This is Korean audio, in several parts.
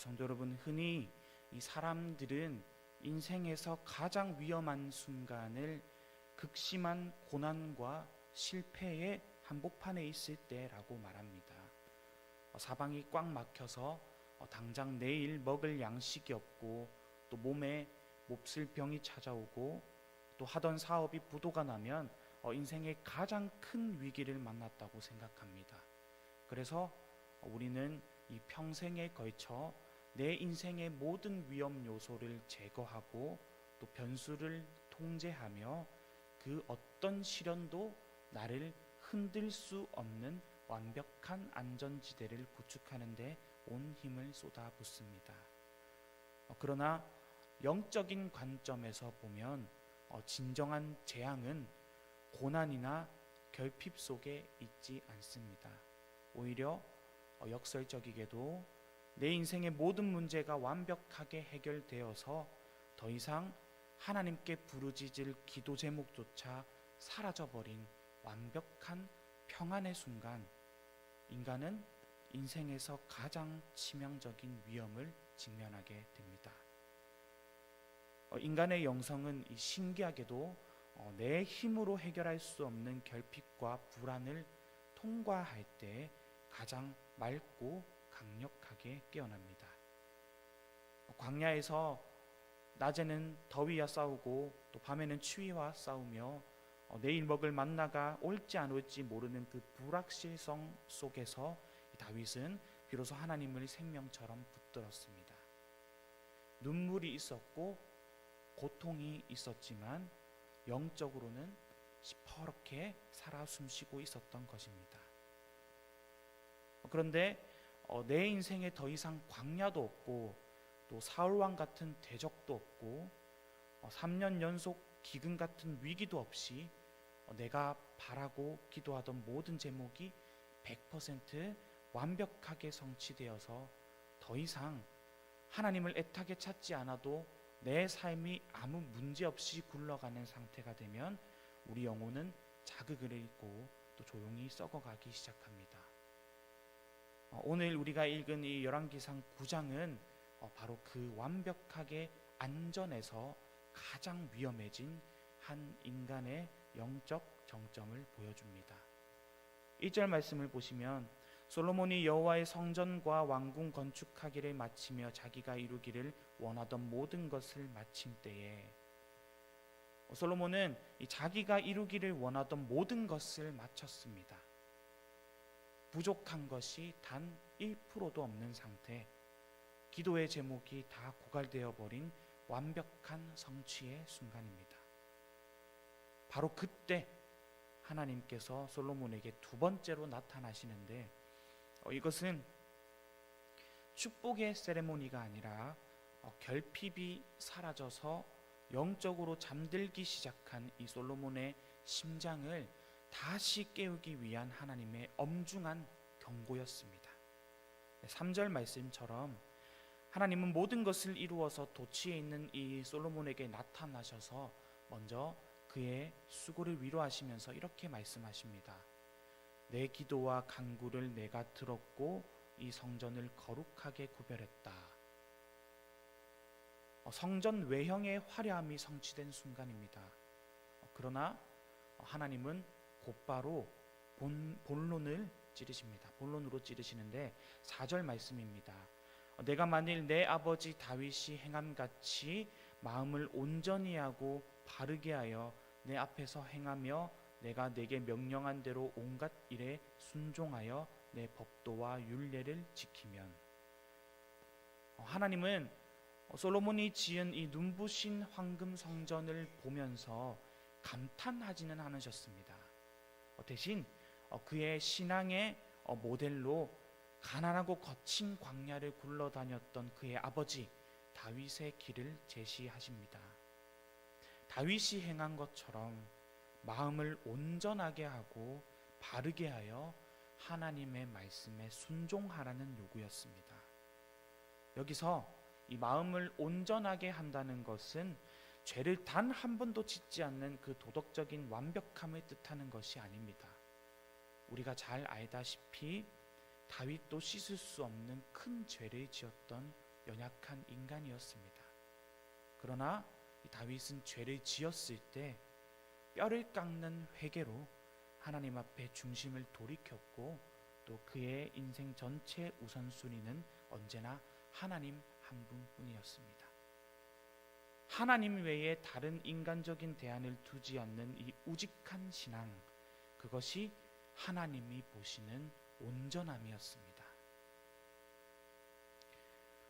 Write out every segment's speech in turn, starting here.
성도 여러분, 흔히 이 사람들은 인생에서 가장 위험한 순간을 극심한 고난과 실패의 한복판에 있을 때라고 말합니다. 사방이 꽉 막혀서 당장 내일 먹을 양식이 없고, 또 몸에 몹쓸 병이 찾아오고, 또 하던 사업이 부도가 나면 인생의 가장 큰 위기를 만났다고 생각합니다. 그래서 우리는 이 평생에 걸쳐 내 인생의 모든 위험 요소를 제거하고 또 변수를 통제하며 그 어떤 시련도 나를 흔들 수 없는 완벽한 안전지대를 구축하는 데 온 힘을 쏟아붓습니다. 그러나 영적인 관점에서 보면 진정한 재앙은 고난이나 결핍 속에 있지 않습니다. 오히려 역설적이게도 내 인생의 모든 문제가 완벽하게 해결되어서 더 이상 하나님께 부르짖을 기도 제목조차 사라져버린 완벽한 평안의 순간, 인간은 인생에서 가장 치명적인 위험을 직면하게 됩니다. 인간의 영성은 신기하게도 내 힘으로 해결할 수 없는 결핍과 불안을 통과할 때 가장 맑고 강력하게 깨어납니다. 광야에서 낮에는 더위와 싸우고 또 밤에는 추위와 싸우며 내일 먹을 만나가 올지 안 올지 모르는 그 불확실성 속에서 다윗은 비로소 하나님을 생명처럼 붙들었습니다. 눈물이 있었고 고통이 있었지만 영적으로는 시퍼렇게 살아 숨쉬고 있었던 것입니다. 그런데 내 인생에 더 이상 광야도 없고 또 사울왕 같은 대적도 없고 3년 연속 기근 같은 위기도 없이 내가 바라고 기도하던 모든 제목이 100% 완벽하게 성취되어서 더 이상 하나님을 애타게 찾지 않아도 내 삶이 아무 문제 없이 굴러가는 상태가 되면 우리 영혼은 자극을 잃고 또 조용히 썩어가기 시작합니다. 오늘 우리가 읽은 이 열왕기상 9장은 바로 그 완벽하게 안전에서 가장 위험해진 한 인간의 영적 정점을 보여줍니다. 1절 말씀을 보시면 솔로몬이 여호와의 성전과 왕궁 건축하기를 마치며 자기가 이루기를 원하던 모든 것을 마친 때에, 솔로몬은 자기가 이루기를 원하던 모든 것을 마쳤습니다. 부족한 것이 단 1%도 없는 상태, 기도의 제목이 다 고갈되어 버린 완벽한 성취의 순간입니다. 바로 그때 하나님께서 솔로몬에게 두 번째로 나타나시는데, 이것은 축복의 세레모니가 아니라 결핍이 사라져서 영적으로 잠들기 시작한 이 솔로몬의 심장을 다시 깨우기 위한 하나님의 엄중한 경고였습니다. 3절 말씀처럼 하나님은 모든 것을 이루어서 도취해 있는 이 솔로몬에게 나타나셔서 먼저 그의 수고를 위로하시면서 이렇게 말씀하십니다. 내 기도와 간구를 내가 들었고 이 성전을 거룩하게 구별했다. 성전 외형의 화려함이 성취된 순간입니다. 그러나 하나님은 곧바로 본론을 찌르십니다. 본론으로 찌르시는데 4절 말씀입니다. 내가 만일 내 아버지 다윗이 행함같이 마음을 온전히 하고 바르게 하여 내 앞에서 행하며 내가 내게 명령한 대로 온갖 일에 순종하여 내 법도와 율례를 지키면, 하나님은 솔로몬이 지은 이 눈부신 황금 성전을 보면서 감탄하지는 않으셨습니다. 대신 그의 신앙의 모델로 가난하고 거친 광야를 굴러다녔던 그의 아버지 다윗의 길을 제시하십니다. 다윗이 행한 것처럼 마음을 온전하게 하고 바르게 하여 하나님의 말씀에 순종하라는 요구였습니다. 여기서 이 마음을 온전하게 한다는 것은 죄를 단 한 번도 짓지 않는 그 도덕적인 완벽함을 뜻하는 것이 아닙니다. 우리가 잘 알다시피 다윗도 씻을 수 없는 큰 죄를 지었던 연약한 인간이었습니다. 그러나 다윗은 죄를 지었을 때 뼈를 깎는 회개로 하나님 앞에 중심을 돌이켰고, 또 그의 인생 전체 우선순위는 언제나 하나님 한 분뿐이었습니다. 하나님 외에 다른 인간적인 대안을 두지 않는 이 우직한 신앙, 그것이 하나님이 보시는 온전함이었습니다.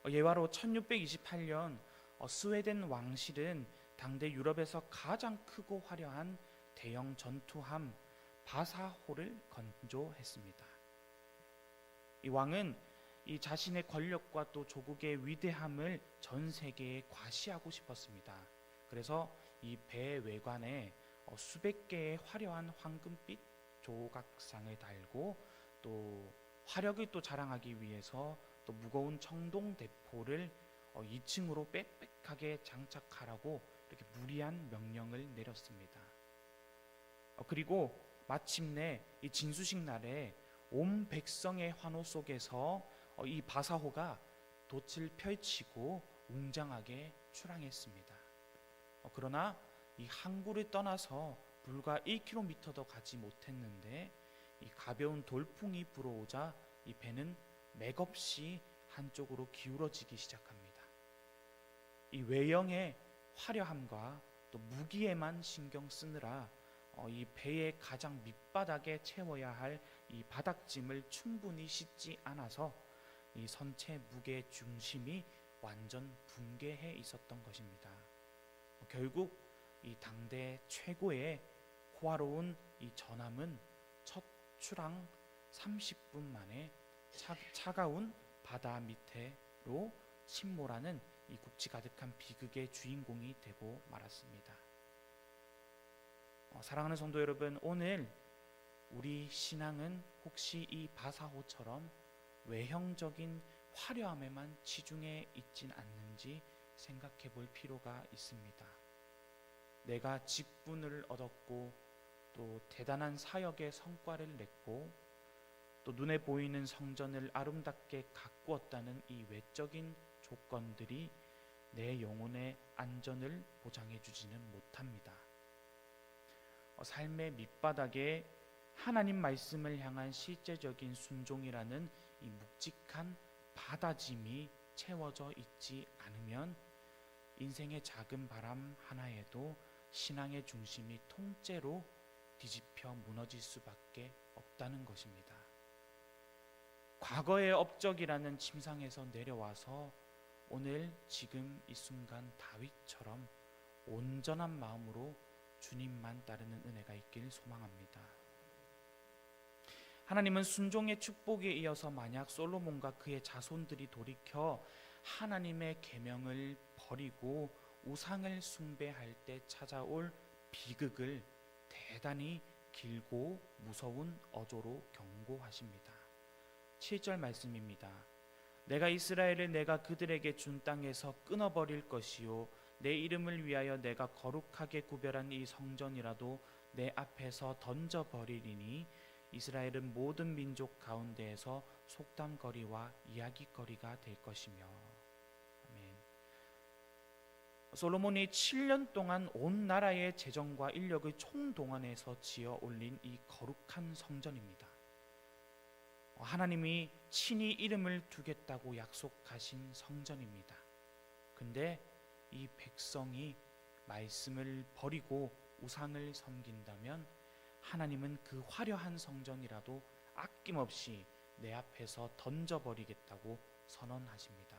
예화로 1628년 스웨덴 왕실은 당대 유럽에서 가장 크고 화려한 대형 전투함 바사호를 건조했습니다. 이 왕은 이 자신의 권력과 또 조국의 위대함을 전 세계에 과시하고 싶었습니다. 그래서 이 배 외관에 수백 개의 화려한 황금빛 조각상을 달고, 또 화력을 또 자랑하기 위해서 또 무거운 청동 대포를 2층으로 빽빽하게 장착하라고 이렇게 무리한 명령을 내렸습니다. 그리고 마침내 이 진수식 날에 온 백성의 환호 속에서 이 바사호가 돛을 펼치고 웅장하게 출항했습니다. 그러나 이 항구를 떠나서 불과 1km도 가지 못했는데 이 가벼운 돌풍이 불어오자 이 배는 맥없이 한쪽으로 기울어지기 시작합니다. 이 외형의 화려함과 또 무기에만 신경 쓰느라 이 배의 가장 밑바닥에 채워야 할 이 바닥짐을 충분히 싣지 않아서 이 선체 무게 중심이 완전 붕괴해 있었던 것입니다. 결국 이 당대 최고의 호화로운 이 전함은 첫 출항 30분 만에 차가운 바다 밑으로 침몰하는 이 국지 가득한 비극의 주인공이 되고 말았습니다. 사랑하는 성도 여러분, 오늘 우리 신앙은 혹시 이 바사호처럼 외형적인 화려함에만 치중해 있진 않는지 생각해 볼 필요가 있습니다. 내가 직분을 얻었고, 또 대단한 사역의 성과를 냈고, 또 눈에 보이는 성전을 아름답게 가꾸었다는 이 외적인 조건들이 내 영혼의 안전을 보장해 주지는 못합니다. 삶의 밑바닥에 하나님 말씀을 향한 실제적인 순종이라는 이 묵직한 바다짐이 채워져 있지 않으면 인생의 작은 바람 하나에도 신앙의 중심이 통째로 뒤집혀 무너질 수밖에 없다는 것입니다. 과거의 업적이라는 침상에서 내려와서 오늘 지금 이 순간 다윗처럼 온전한 마음으로 주님만 따르는 은혜가 있길 소망합니다. 하나님은 순종의 축복에 이어서 만약 솔로몬과 그의 자손들이 돌이켜 하나님의 계명을 버리고 우상을 숭배할 때 찾아올 비극을 대단히 길고 무서운 어조로 경고하십니다. 7절 말씀입니다. 내가 이스라엘을 내가 그들에게 준 땅에서 끊어버릴 것이요 내 이름을 위하여 내가 거룩하게 구별한 이 성전이라도 내 앞에서 던져버리리니 이스라엘은 모든 민족 가운데에서 속담거리와 이야기거리가 될 것이며. 아멘. 솔로몬이 7년 동안 온 나라의 재정과 인력을 총동원해서 지어 올린 이 거룩한 성전입니다. 하나님이 친히 이름을 두겠다고 약속하신 성전입니다. 근데 이 백성이 말씀을 버리고 우상을 섬긴다면 하나님은 그 화려한 성전이라도 아낌없이 내 앞에서 던져버리겠다고 선언하십니다.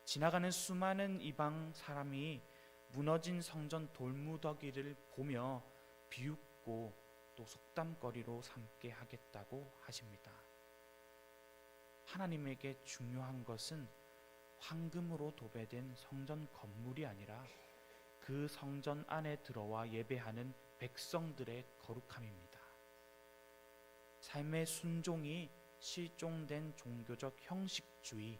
지나가는 수많은 이방 사람이 무너진 성전 돌무더기를 보며 비웃고 또 속담거리로 삼게 하겠다고 하십니다. 하나님에게 중요한 것은 황금으로 도배된 성전 건물이 아니라 그 성전 안에 들어와 예배하는 백성들의 거룩함입니다. 삶의 순종이 실종된 종교적 형식주의,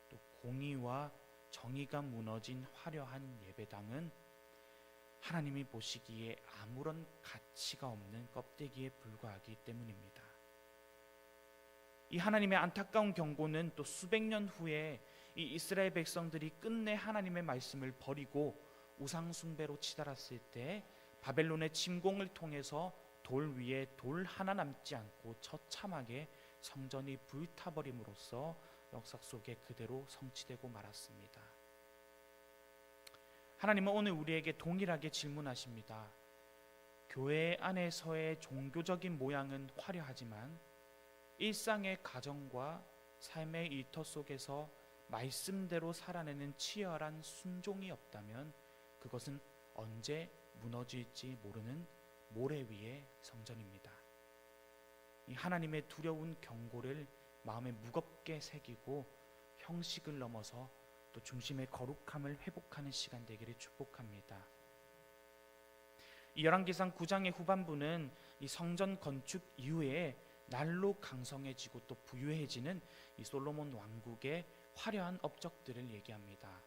또 공의와 정의가 무너진 화려한 예배당은 하나님이 보시기에 아무런 가치가 없는 껍데기에 불과하기 때문입니다. 이 하나님의 안타까운 경고는 또 수백 년 후에 이 이스라엘 백성들이 끝내 하나님의 말씀을 버리고 우상 숭배로 치달았을 때 바벨론의 침공을 통해서 돌 위에 돌 하나 남지 않고 처참하게 성전이 불타버림으로써 역사 속에 그대로 성취되고 말았습니다. 하나님은 오늘 우리에게 동일하게 질문하십니다. 교회 안에서의 종교적인 모양은 화려하지만 일상의 가정과 삶의 일터 속에서 말씀대로 살아내는 치열한 순종이 없다면 그것은 언제 무너질지 모르는 모래 위의 성전입니다. 이 하나님의 두려운 경고를 마음에 무겁게 새기고 형식을 넘어서 또 중심의 거룩함을 회복하는 시간 되기를 축복합니다. 이 열왕기상 9장의 후반부는 이 성전 건축 이후에 날로 강성해지고 또 부유해지는 이 솔로몬 왕국의 화려한 업적들을 얘기합니다.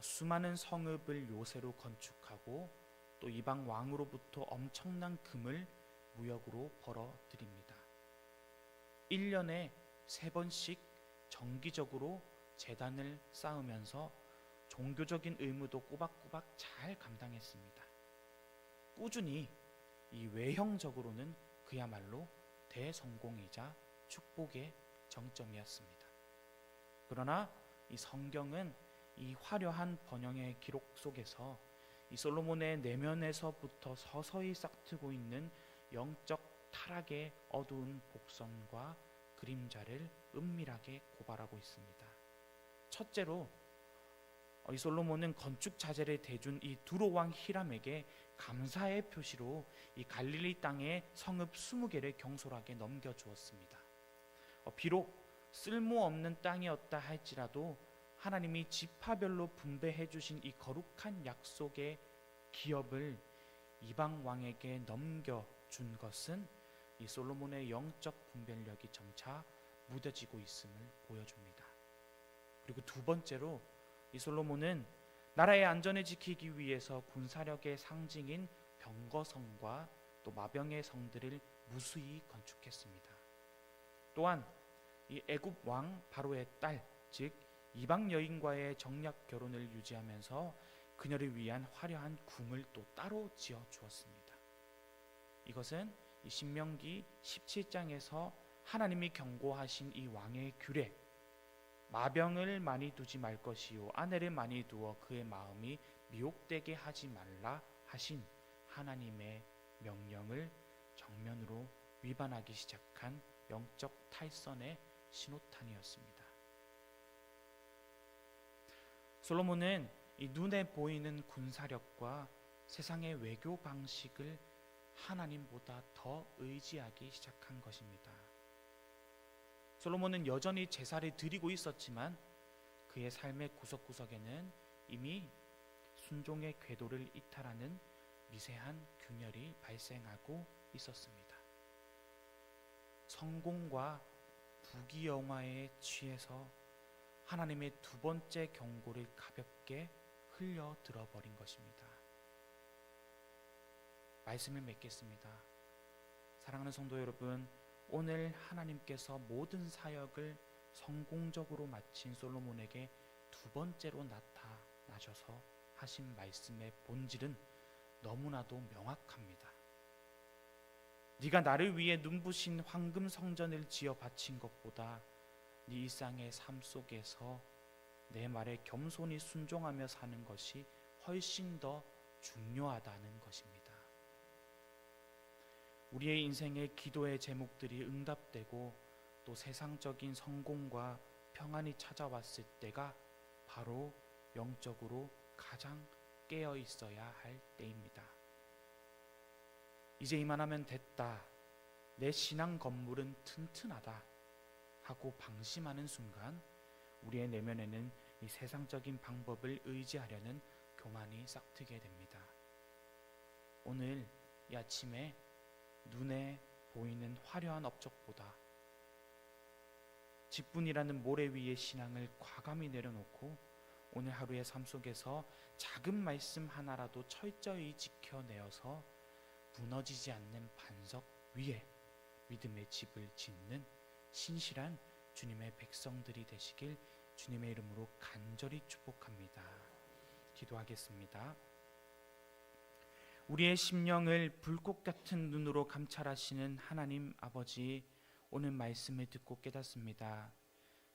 수많은 성읍을 요새로 건축하고 또 이방 왕으로부터 엄청난 금을 무역으로 벌어들입니다. 1년에 3번씩 정기적으로 제단을 쌓으면서 종교적인 의무도 꼬박꼬박 잘 감당했습니다. 꾸준히 이 외형적으로는 그야말로 대성공이자 축복의 정점이었습니다. 그러나 이 성경은 이 화려한 번영의 기록 속에서 이 솔로몬의 내면에서부터 서서히 싹트고 있는 영적 타락의 어두운 복선과 그림자를 은밀하게 고발하고 있습니다. 첫째로 이 솔로몬은 건축 자재를 대준 이 두로 왕 히람에게 감사의 표시로 이 갈릴리 땅의 성읍 20개를 경솔하게 넘겨주었습니다. 비록 쓸모없는 땅이었다 할지라도 하나님이 지파별로 분배해 주신 이 거룩한 약속의 기업을 이방 왕에게 넘겨준 것은 이 솔로몬의 영적 분별력이 점차 무뎌지고 있음을 보여줍니다. 그리고 두 번째로 이 솔로몬은 나라의 안전을 지키기 위해서 군사력의 상징인 병거성과 또 마병의 성들을 무수히 건축했습니다. 또한 이 애굽 왕 바로의 딸, 즉 이방 여인과의 정략 결혼을 유지하면서 그녀를 위한 화려한 궁을 또 따로 지어 주었습니다. 이것은 이 신명기 17장에서 하나님이 경고하신 이 왕의 규례, 마병을 많이 두지 말 것이요 아내를 많이 두어 그의 마음이 미혹되게 하지 말라 하신 하나님의 명령을 정면으로 위반하기 시작한 영적 탈선의 신호탄이었습니다. 솔로몬은 이 눈에 보이는 군사력과 세상의 외교 방식을 하나님보다 더 의지하기 시작한 것입니다. 솔로몬은 여전히 제사를 드리고 있었지만 그의 삶의 구석구석에는 이미 순종의 궤도를 이탈하는 미세한 균열이 발생하고 있었습니다. 성공과 부귀영화에 취해서 하나님의 두 번째 경고를 가볍게 흘려 들어버린 것입니다. 말씀을 맺겠습니다. 사랑하는 성도 여러분, 오늘 하나님께서 모든 사역을 성공적으로 마친 솔로몬에게 두 번째로 나타나셔서 하신 말씀의 본질은 너무나도 명확합니다. 네가 나를 위해 눈부신 황금 성전을 지어 바친 것보다 네 일상의 삶 속에서 내 말에 겸손히 순종하며 사는 것이 훨씬 더 중요하다는 것입니다. 우리의 인생의 기도의 제목들이 응답되고 또 세상적인 성공과 평안이 찾아왔을 때가 바로 영적으로 가장 깨어 있어야 할 때입니다. 이제 이만하면 됐다, 내 신앙 건물은 튼튼하다 하고 방심하는 순간 우리의 내면에는 이 세상적인 방법을 의지하려는 교만이 싹트게 됩니다. 오늘 이 아침에 눈에 보이는 화려한 업적보다 직분이라는 모래 위의 신앙을 과감히 내려놓고 오늘 하루의 삶 속에서 작은 말씀 하나라도 철저히 지켜내어서 무너지지 않는 반석 위에 믿음의 집을 짓는 신실한 주님의 백성들이 되시길 주님의 이름으로 간절히 축복합니다. 기도하겠습니다. 우리의 심령을 불꽃 같은 눈으로 감찰하시는 하나님 아버지, 오늘 말씀을 듣고 깨닫습니다.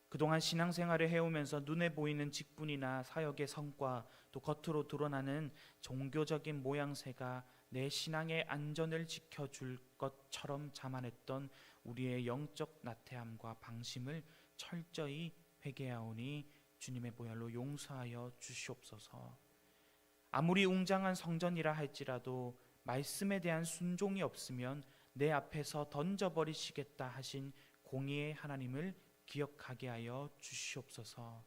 그동안 신앙생활을 해오면서 눈에 보이는 직분이나 사역의 성과, 또 겉으로 드러나는 종교적인 모양새가 내 신앙의 안전을 지켜줄 것처럼 자만했던 우리의 영적 나태함과 방심을 철저히 회개하오니 주님의 보혈로 용서하여 주시옵소서. 아무리 웅장한 성전이라 할지라도 말씀에 대한 순종이 없으면 내 앞에서 던져버리시겠다 하신 공의의 하나님을 기억하게 하여 주시옵소서.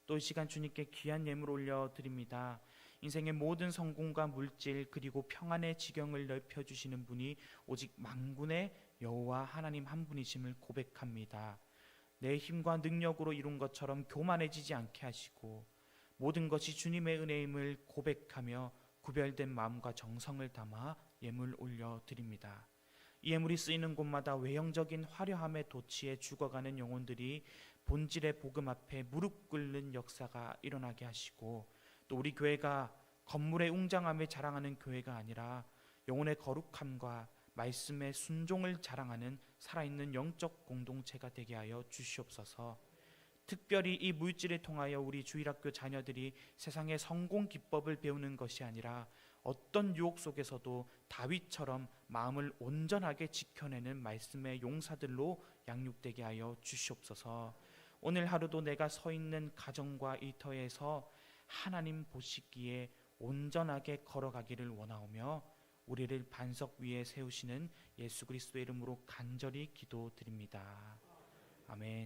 또 이 시간 주님께 귀한 예물 올려드립니다. 인생의 모든 성공과 물질 그리고 평안의 지경을 넓혀주시는 분이 오직 만군의 여호와 하나님 한 분이심을 고백합니다. 내 힘과 능력으로 이룬 것처럼 교만해지지 않게 하시고 모든 것이 주님의 은혜임을 고백하며 구별된 마음과 정성을 담아 예물 올려드립니다. 이 예물이 쓰이는 곳마다 외형적인 화려함에 도취해 죽어가는 영혼들이 본질의 복음 앞에 무릎 꿇는 역사가 일어나게 하시고, 또 우리 교회가 건물의 웅장함을 자랑하는 교회가 아니라 영혼의 거룩함과 말씀의 순종을 자랑하는 살아있는 영적 공동체가 되게 하여 주시옵소서. 특별히 이 물질을 통하여 우리 주일학교 자녀들이 세상의 성공 기법을 배우는 것이 아니라 어떤 유혹 속에서도 다윗처럼 마음을 온전하게 지켜내는 말씀의 용사들로 양육되게 하여 주시옵소서. 오늘 하루도 내가 서 있는 가정과 일터에서 하나님 보시기에 온전하게 걸어가기를 원하오며 우리를 반석 위에 세우시는 예수 그리스도의 이름으로 간절히 기도드립니다. 아멘.